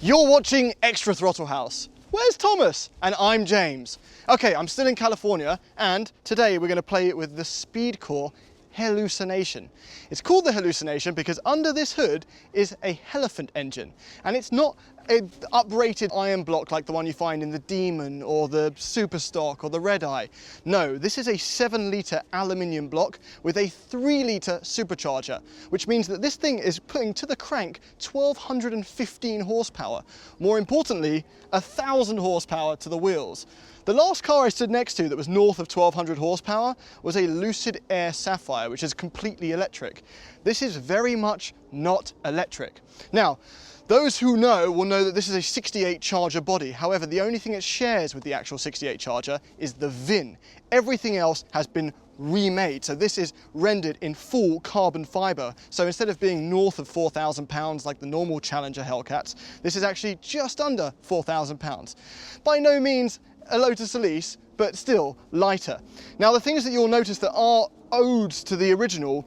You're watching Extra Throttle House. Where's Thomas? And I'm James. Okay, I'm still in California, and today we're going to play with the speed core Hellucination. It's called the Hellucination because under this hood is a elephant engine, and it's not an uprated iron block like the one you find in the Demon or the Superstock or the Red Eye. No, this is a 7-litre aluminium block with a 3-litre supercharger, which means that this thing is putting to the crank 1,215 horsepower. More importantly, 1,000 horsepower to the wheels. The last car I stood next to that was north of 1,200 horsepower was a Lucid Air Sapphire, which is completely electric. This is very much not electric. Now, those who know will know that this is a 68 Charger body. However, the only thing it shares with the actual 68 Charger is the VIN. Everything else has been remade. So this is rendered in full carbon fiber. So instead of being north of 4,000 pounds like the normal Challenger Hellcats, this is actually just under 4,000 pounds. By no means a Lotus Elise, but still lighter. Now, the things that you'll notice that are odes to the original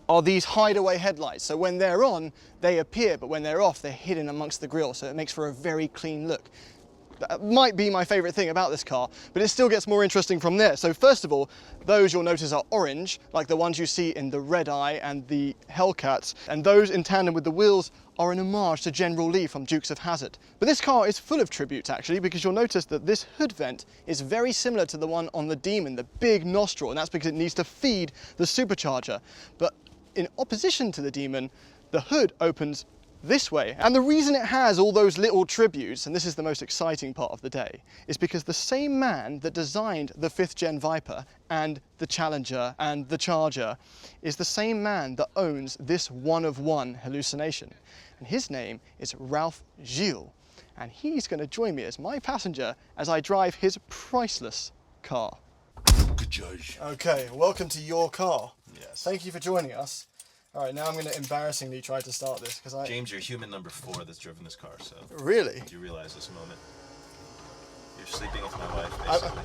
are these Hideaway headlights. So when they're on, they appear, but when they're off, they're hidden amongst the grille, so it makes for a very clean look. That might be my favorite thing about this car, but it still gets more interesting from there. So first of all, those you'll notice are orange, like the ones you see in the Red Eye and the Hellcats, and those in tandem with the wheels are an homage to General Lee from Dukes of Hazzard. But this car is full of tributes actually, because you'll notice that this hood vent is very similar to the one on the Demon, the big nostril, and that's because it needs to feed the supercharger. But in opposition to the Demon, the hood opens this way. And the reason it has all those little tributes, and this is the most exciting part of the day, is because the same man that designed the 5th gen Viper and the Challenger and the Charger is the same man that owns this one-of-one Hellucination. And his name is Ralph Gilles. And he's going to join me as my passenger as I drive his priceless car. Good judge. Okay, welcome to your car. Yes. Thank you for joining us. All right, now I'm going to embarrassingly try to start this because James, you're human number 4 that's driven this car, so... Really? Do you realize this moment? You're sleeping with my wife, basically.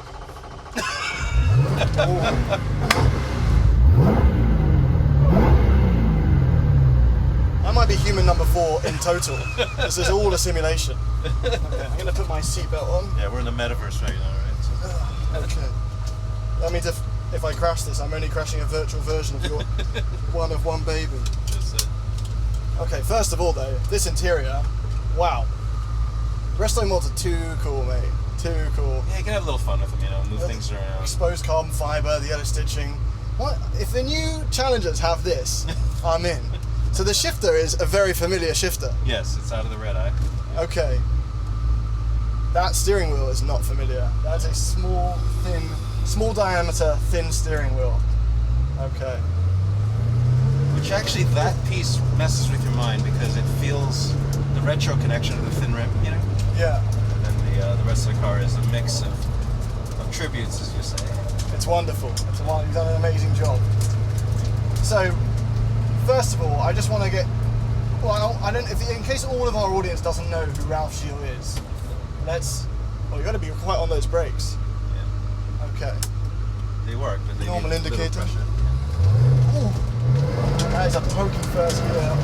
I might be human number 4 in total. This is all a simulation. Okay, I'm going to put my seatbelt on. Yeah, we're in the metaverse right now, right? So... Okay. That means if I crash this, I'm only crashing a virtual version of your one-of-one baby. That's it. Okay, first of all though, this interior, wow. Resto mods are too cool, mate. Too cool. Yeah, you can have a little fun with them, you know, move things around. Exposed carbon fiber, the yellow stitching. What? If the new Challengers have this, I'm in. So the shifter is a very familiar shifter. Yes, it's out of the Red Eye. Okay. That steering wheel is not familiar. That's a small diameter, thin steering wheel. Okay. Which actually, that piece messes with your mind because it feels the retro connection to the thin rim, you know? Yeah. And then the rest of the car is a mix of tributes, as you say. It's wonderful. You've done an amazing job. So, first of all, I just want to get... Well, in case all of our audience doesn't know who Ralph Gilles is, you've got to be quite on those brakes. Yeah. Okay. They work, but they Normal need a little indicator. pressure. Ooh. That is a pokey first gear.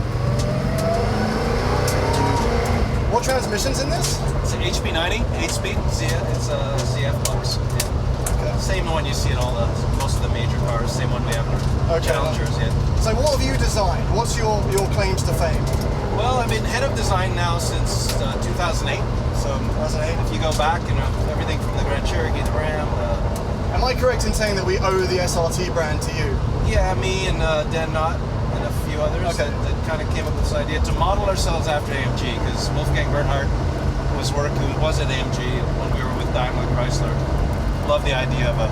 What transmission's in this? It's an HP90, 8-speed. It's a ZF box. Yeah. Okay. Same one you see in most of the major cars. Same one we have in our Challengers. Yeah. So what have you designed? What's your claims to fame? Well, I've been head of design now since 2008. So 2008. if you go back, you know everything from the Grand Cherokee, the Ram. Am I correct in saying that we owe the SRT brand to you? Yeah, me and Dan Knott and a few others that kind of came up with this idea to model ourselves after AMG, because Wolfgang Bernhardt who was at AMG when we were with Daimler Chrysler. Loved the idea of a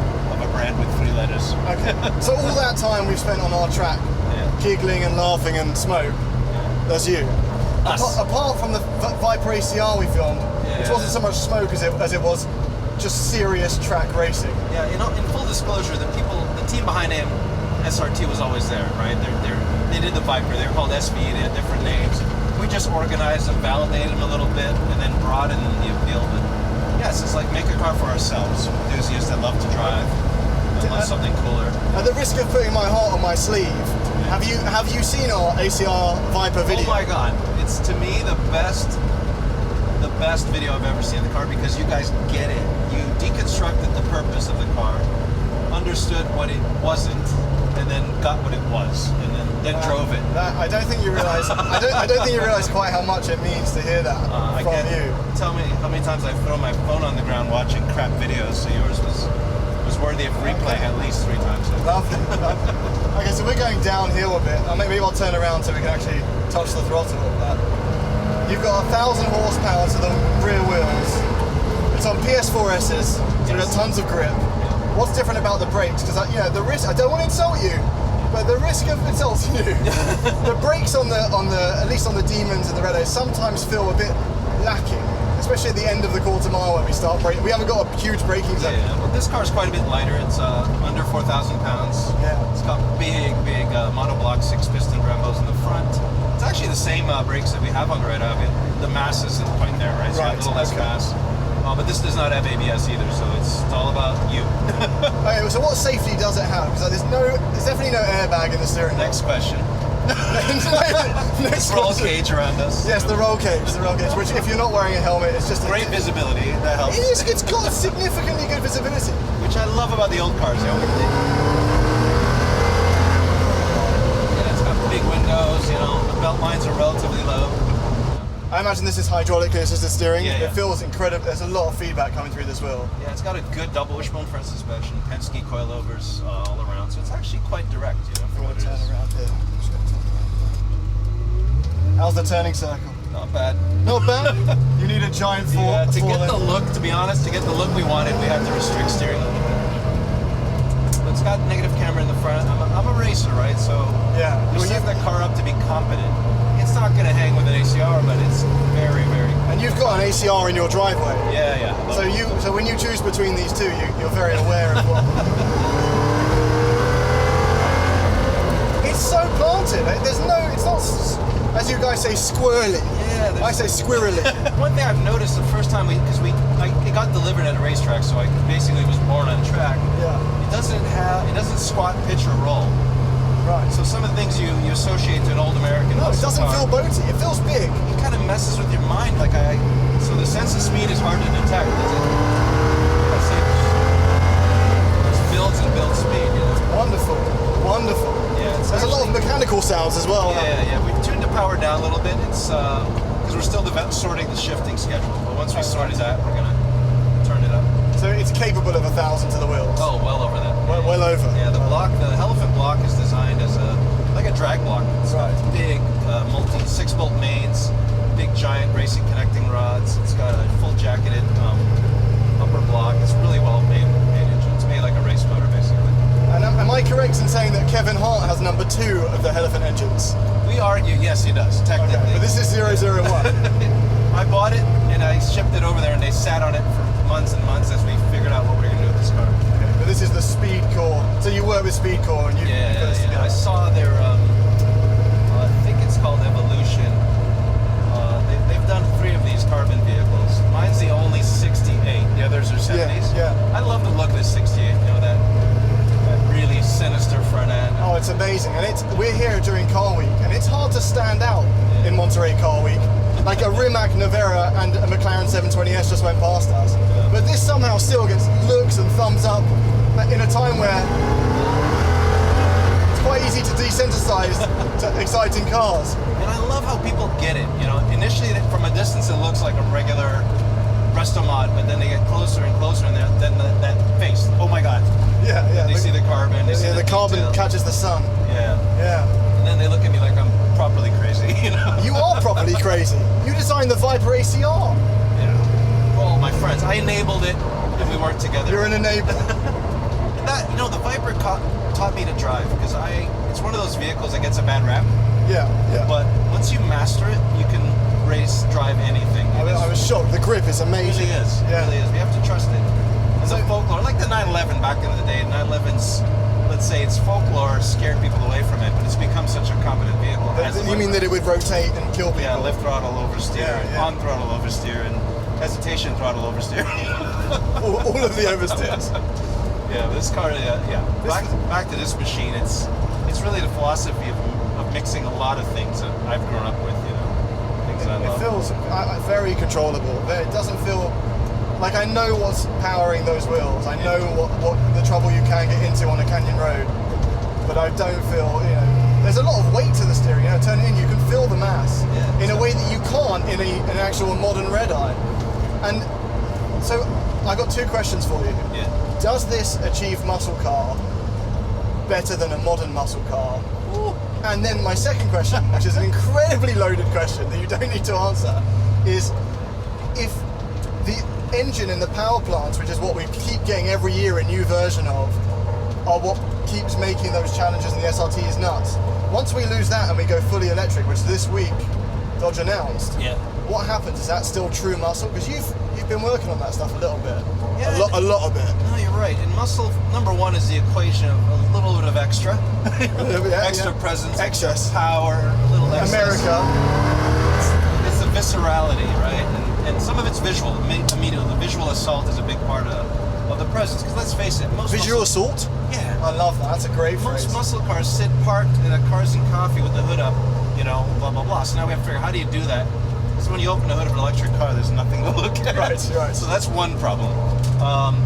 brand with 3 letters. Okay. So all that time we've spent on our track, giggling and laughing and smoke, that's you. Apart from the Viper ACR we filmed, which wasn't so much smoke as it was just serious track racing. Yeah, you know, in full disclosure, the team behind SRT was always there, right? They did the Viper. They were called SV. They had different names. We just organized them, validated them a little bit, and then broadened the appeal. But yes, it's like make a car for ourselves, enthusiasts that love to drive, that love something cooler. At the risk of putting my heart on my sleeve, have you seen our ACR Viper video? Oh my God, it's to me the best the best video I've ever seen of the car because you guys get it. You deconstructed the purpose of the car, understood what it wasn't, and then got what it was, and then drove it. I don't think you realise. I don't think you realise quite how much it means to hear that from you. Tell me how many times I've thrown my phone on the ground watching crap videos. So yours was worthy of replaying at least 3 times. Lovely. Okay, so we're going downhill a bit. Maybe I'll turn around so we can actually touch the throttle. You've got 1,000 horsepower to the rear wheels. It's on PS4S's, so you've got tons of grip. What's different about the brakes? Because the risk. I don't want to insult you, but the risk of insulting you, the brakes on the at least on the Demons and the Redos sometimes feel a bit lacking, especially at the end of the quarter mile when we start braking. We haven't got a huge braking zone. Yeah, well, this car's quite a bit lighter. It's under 4,000 pounds. Yeah. It's got big monoblock 6-piston Brembos in the front. It's actually the same brakes that we have on the Red Eye. The mass isn't quite there, right? So a little less mass. But this does not have ABS either, so it's all about you. Okay, so what safety does it have? Because there's definitely no airbag in the steering wheel. Next question. Next roll cage around us. Yes, the roll cage, which if you're not wearing a helmet, it's just great visibility. That helps. It's got significantly good visibility, which I love about the old cars. It's got big windows. The belt lines are relatively low. I imagine this is hydraulically assisted steering. Yeah. It feels incredible. There's a lot of feedback coming through this wheel. Yeah, it's got a good double wishbone front suspension, Penske coilovers all around, so it's actually quite direct. For what it turn is. Around here. How's the turning circle? Not bad. Not bad. You need a giant four. Yeah, to get the look. To be honest, to get the look we wanted, we had to restrict steering a little bit. But it's got negative camera in the front. I'm a racer, right? So yeah, you set that car up to be competent. It's not going to hang with an ACR, but it's very, very. And you've got an ACR in your driveway. Yeah. So when you choose between these two, you're very aware of what. It's so planted. It's not, as you guys say, squirrely. Yeah. I say squirrely. One thing I've noticed the first time it got delivered at a racetrack, so I basically was born on track. Yeah. It doesn't squat, pitch, or roll. Right. So some of the things you associate to an old American. No, it doesn't car, feel boaty. It feels big. It kind of messes with your mind. So the sense of speed is hard to detect. It builds and builds speed. Wonderful. Yeah. There's a lot of mechanical sounds as well. Yeah. We've tuned the power down a little bit. It's because we're still sorting the shifting schedule. But once we sorted that, we're gonna turn it up. So it's capable of 1,000 to the wheels. Oh, well over that. Well over. Yeah, the elephant block is designed as a drag block. It's got big multi 6-bolt mains, big giant racing connecting rods. It's got a full jacketed upper block. It's really well made engine. It's made like a race motor basically. And am I correct in saying that Kevin Hart has number 2 of the Elephant engines? We argue, yes, he does technically. Okay, but this is 001. I bought it and I shipped it over there, and they sat on it for months and months as we figured out what we were going to do with this car. Okay, but this is the Speed Core. So you work with Speed Core and you put this together. I saw their, I think it's called Evolution. They've done 3 of these carbon vehicles. Mine's the only 68. The others are 70s. Yeah. I love the look of this 68. That really sinister front end. Oh, it's amazing. And we're here during Car Week, and it's hard to stand out in Monterey Car Week. Like a Rimac Nevera and a McLaren 720S just went past us. Yeah. But this somehow still gets looks and thumbs up in a time where it's quite easy to desensitize to exciting cars. And I love how people get it. Initially from a distance it looks like a regular resto mod, but then they get closer and closer, and then that face. Oh my God. Yeah. They see the carbon. They see the carbon detail. catches the sun. Yeah. And then they look at me like I'm properly crazy. You are properly crazy. You designed the Viper ACR. Yeah. Well, my friends, I enabled it, and we weren't together. You're an enabler. The Viper taught me to drive, because it's one of those vehicles that gets a bad rap. Yeah. But once you master it, you can drive anything. I was shocked. The grip is amazing. It really is. Yeah. It really is. We have to trust it. It's a folklore, like the 911 back in the day. 911's, let's say, its folklore scared people away from it, but it's become such a competent vehicle. You mean that it would rotate and kill people? Yeah, lift throttle oversteer, on throttle oversteer, and hesitation throttle oversteer. all of the oversteers. Yeah, this car. Back to this machine. It's really the philosophy of mixing a lot of things that I've grown up with. things I It love. feels very controllable. It doesn't feel like I know what's powering those wheels. I know what the trouble you can get into on a canyon road, but I don't feel, there's a lot of weight to the steering. Turn it in, you can feel the mass in a way that you can't in an actual modern red-eye. And so I've got two questions for you. Yeah. Does this achieve muscle car better than a modern muscle car? Ooh. And then my second question, which is an incredibly loaded question that you don't need to answer, is if the engine and the power plants, which is what we keep getting every year a new version of, are what keeps making those Challengers and the SRTs nuts. Once we lose that and we go fully electric, which this week Dodge announced, what happens? Is that still true muscle? Because you've been working on that stuff a little bit. Yeah, a lot of it. No, you're right. And muscle, number one, is the equation of a little bit of extra. Extra presence, excess power, a little excess. America. It's the viscerality, right? And some of it's visual. Immediately, the visual assault is a big part of the presence. Because let's face it, most Visual assault? Yeah. I love that. That's a great phrase. Most muscle cars sit parked in a Karston coffee with the hood up, blah, blah, blah. So now we have to figure out, how do you do that? Because when you open the hood of an electric car, there's nothing to look at. Right. So that's one problem.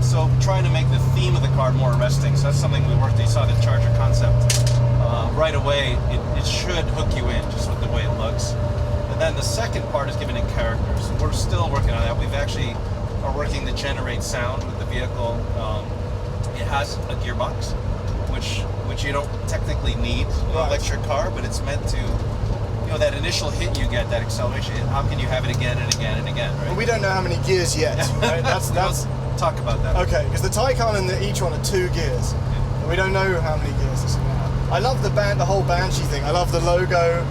So trying to make the theme of the car more arresting. So that's something we worked on. You saw the Charger concept. Right away, it should hook you in just with the way it looks. And then the second part is giving it characters. We're still working on that. We've actually are working to generate sound with the vehicle. It has a gearbox, which you don't technically need in an electric car, but it's meant to, that initial hit you get, that acceleration. How can you have it again and again and again, right? Well, we don't know how many gears yet. Right? That's talk about that. Okay, because the Taycan and each one are 2 gears. We don't know how many gears this is going to have. I love the whole Banshee thing. I love the logo.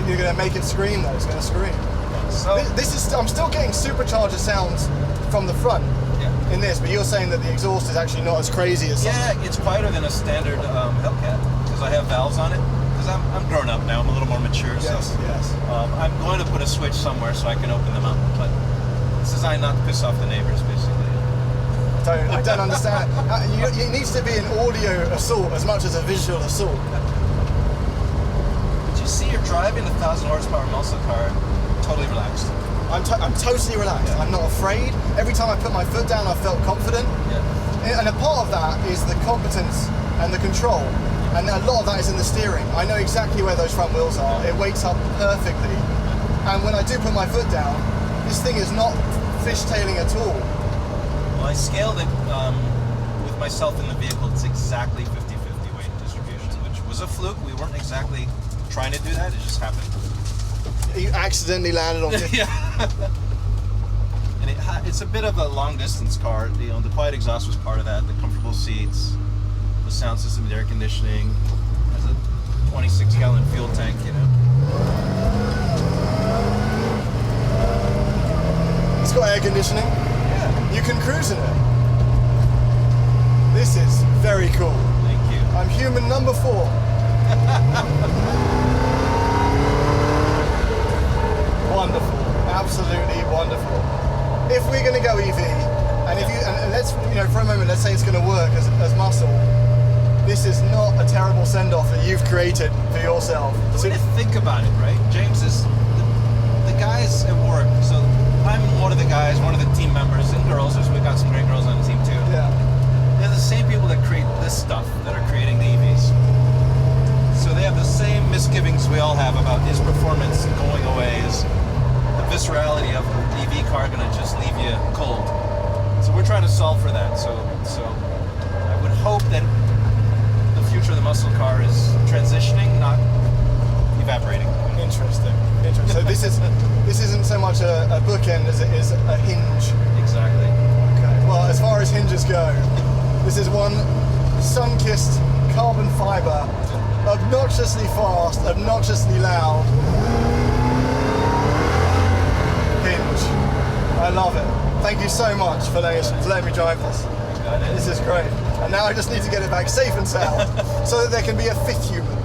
You're going to make it scream though. It's going to scream. So I'm still getting supercharger sounds from the front in this, but you're saying that the exhaust is actually not as crazy as something. Yeah, it's quieter than a standard Hellcat because I have valves on it. Because I'm grown up now. I'm a little more mature. Yes. I'm going to put a switch somewhere so I can open them up, but it's designed not to piss off the neighbors, basically. I don't understand. It needs to be an audio assault as much as a visual assault. But you see, you're driving a 1,000 horsepower muscle car, totally relaxed. I'm totally relaxed. I'm not afraid. Every time I put my foot down, I felt confident. Yeah. And a part of that is the competence and the control. And a lot of that is in the steering. I know exactly where those front wheels are. It weights up perfectly. And when I do put my foot down, this thing is not fishtailing at all. Well, I scaled it with myself in the vehicle. It's exactly 50-50 weight distribution, which was a fluke. We weren't exactly trying to do that. It just happened. You accidentally landed on 50. Yeah. And it's a bit of a long distance car. The quiet exhaust was part of that. The comfortable seats, the sound system, the air conditioning. Has a 26-gallon fuel tank. It's got air conditioning. Yeah. You can cruise in it. This is very cool. Thank you. I'm human number 4. Wonderful, absolutely wonderful. If we're going to go EV, and let's for a moment, let's say it's going to work as muscle. This is not a terrible send-off that you've created for yourself. The way to think about it, right? James is the guys at work. So I'm one of the guys, one of the team members, and girls. We've got some great girls on the team too. Yeah. They're the same people that create this stuff that are creating the EVs. So they have the same misgivings we all have about is performance going away, is the viscerality of an EV car going to just leave you cold. So we're trying to solve for that. So I would hope that the future of the muscle car is transitioning, not evaporating. Interesting. So this isn't so much a bookend as it is a hinge. Exactly. Okay. Well, as far as hinges go, this is one sun-kissed carbon fiber, obnoxiously fast, obnoxiously loud hinge. I love it. Thank you so much for letting me drive this. You got it. This is great. And now I just need to get it back safe and sound so that there can be a 5th human.